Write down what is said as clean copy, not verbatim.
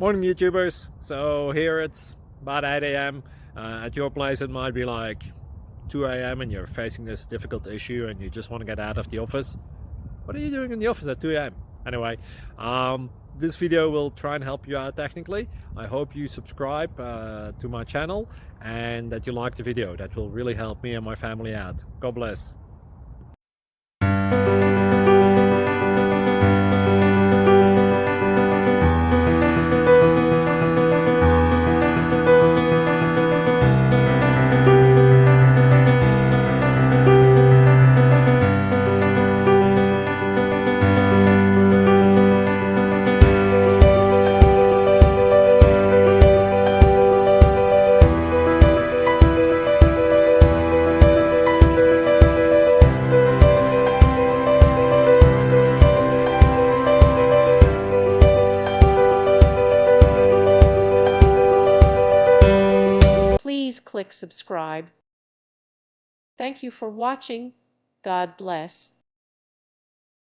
Morning YouTubers. So here it's about 8 a.m. At your place it might be like 2 a.m. and you're facing this difficult issue and you just want to get out of the office. What are you doing in the office at 2 a.m.? Anyway, this video will try and help you out technically. I hope you subscribe to my channel and that you like the video. That will really help me and my family out. God bless. Please click subscribe. Thank you for watching. God bless.